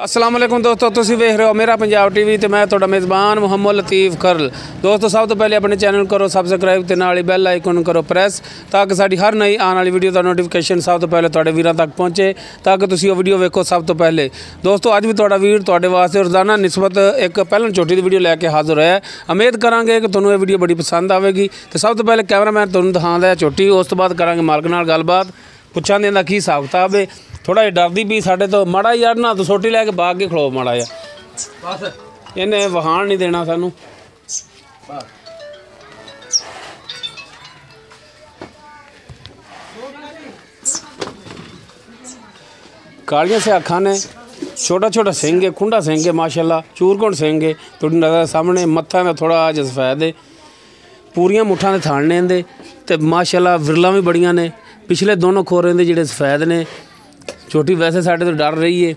अस्सलाम वालेकुम दोस्तों, तुसीं वेख रहे हो मेरा पंजाब टीवी ते मैं तुहाडा मेज़बान मुहम्मद लतीफ़ खरल। दोस्तों सब तो पहले अपने चैनल करो सबसक्राइब ते नाल बैल आइकन करो प्रेस ताकि साडी हर नई आने वाली वीडियो का नोटिफिकेशन सब तो पहले तुहाडे वीरां तक पहुँचे ताकि तुसीं वीडियो वेखो सब तो पहले। दोस्तों अज भी तुहाडा वीर तुहाडे वास्ते रोज़ाना निस्बत एक पहलन चोटी की वीडियो लैके हाजिर होया है। उम्मीद करांगे कि तुहानूं ये वीडियो बड़ी पसंद आएगी। तो सब तो पहले कैमरामैन तुहानूं दिखाउंदा है चोटी, उस तो बाद करांगे मालक नाल गलबात, पुछांगे इहदा की हिसाब किताब है। थोड़ा जिहा डरदी भी साढ़े तो माड़ा यार ना तो सोटी लैके भाग के खलो माड़ा जा बस इन्हें वहान नहीं देना सानू। कालियां से अखां ने, छोटा छोटा सिंह है, खुंडा सिंह है माशाल्लाह, चूरकुंड सिंह है तुहाडी नज़र सामने। मत्था में थोड़ा अज सफैद है, पूरियां मुठा ने थाने इहदे ते माशाल्लाह विरला भी बड़ियां ने। पिछले दोनों खोरे दे जिहड़े सफैद ने। छोटी वैसे साढ़े तो डर रही है,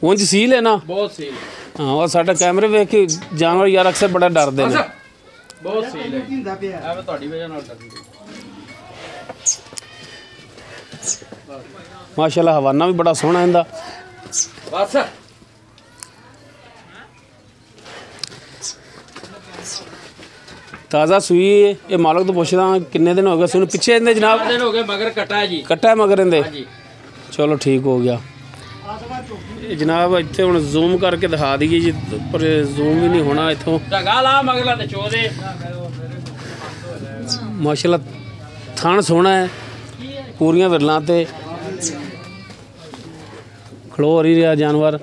उंज सील है ना बहुत सील। हाँ और साढ़े कैमरे वेख के जानवर यार अक्सर बड़ा डरते हैं। बहुत सील है माशाल्लाह। हवाना भी बड़ा सोहना इहदा। ताज़ा सूई है ये मालक तो पुछदा किन्ने दिन हो गए सूई पिछे इहदे जनाब? दिन हो गए मगर कट्टा है जी। कट्टा है मगर इहदे? चलो ठीक हो गया जनाब। इत्थे हुण जूम करके दिखा दईए जी, पर जूम भी नहीं होना इत्थों। माशाल्लाह थण सोहना है, पूरियां विरलां ते खलो हो रही रहा जानवर,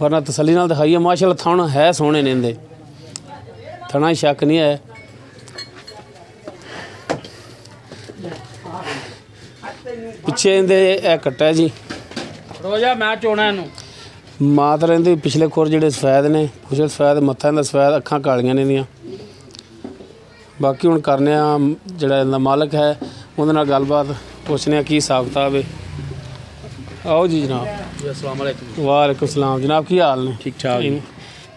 वरना तसल्ली नाल दिखाइए। माशाल्लाह थण है सोहने ने इहदे, थणा शक नहीं है। पिछे इहदे ए कट्टा है जी, रोजा मैं चोना इनू मात रहिंदी। पिछले खोर जिहड़े सफैद ने, पुछे सफैद, मत्था इहदा सफैद, अखां कालियां ने इहदियां। बाकी हुण करने जिहड़ा इहदा मालक है उहदे नाल गलबात पुछने की हिसाब किताब है। आओ जी जनाब। अस्सलाम वालेकुम। वालेकुम सलाम जनाब, की हाल ने? ठीक ठाक।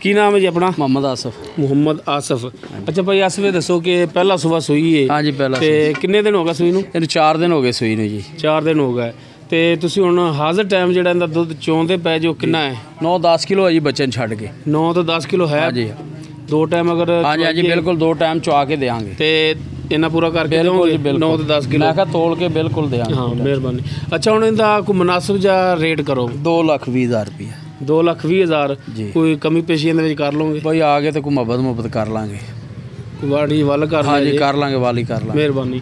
की नाम है जी अपना? मोहम्मद आसफ। मोहम्मद आसफ। अच्छा भाई आसफ ये दसो कि पहला सुबह सूई है? हाँ जी पहला। ते किन्ने दिन हो गए सूई नूं? इहनूं 4 दिन हो गए सूई नूं जी। 4 दिन हो गए। ते तुसीं हुण हाज़र टाइम जिहड़ा इहदा दुੱਧ चोंदे पै जो कितना है? 9-10 किलो है जी बच्चे नूं छड्ड के। 9 तो 10 किलो है जी। 2 टाइम अगर? हाँ जी हाँ जी बिल्कुल 2 टाइम चुआ के देंगे। ते इन्ना पूरा करके दोगे? 9 तो 10 किलो मैं कहा तोल के बिल्कुल देंगे। हाँ मेहरबानी। अच्छा हुण इहदा कोई मुनासिब जा रेट करो? 2,20,000 रुपया। 2,20,000 कोई कमी पेशी इहदे विच कर लोगे? भाई आ गए तो कोई मुहब्बत कर लांगे, वाली वल कर हाँ जी कर लांगे, वाली कर लांगे। मेहरबानी।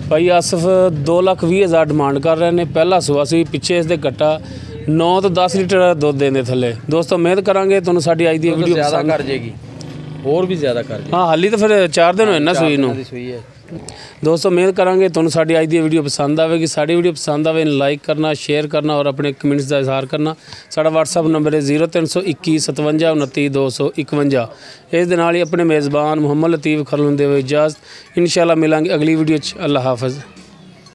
भाई आसफ 2,20,000 डिमांड कर रहे हैं। पहला सुबह सी, पिछे इसके कट्टा 9 तो 10 लीटर दुੱਧ देंगे थले। दोस्तों उम्मीद करांगे तुहानूं साडी अज दी वीडियो ज़्यादा कर जाएगी, और भी ज़्यादा कर जाएगी। हाँ हाली तो फिर 4 दिन होए ना सूई नूं। दोस्तों उम्मीद करांगे तुहानूं साडी अज दी वीडियो पसंद आएगी। साडी वीडियो पसंद आवे लाइक करना, शेयर करना और अपने कमेंट्स का इजहार करना। साडा व्हाट्सअप नंबर है 0321 57 29 251। इस दे नाल ही अपने मेज़बान मुहम्मद लतीफ़ खरल नूं देवो इजाज़त। इंशाअल्लाह मिलांगे अगली वीडियो च। अल्लाह हाफ़िज़।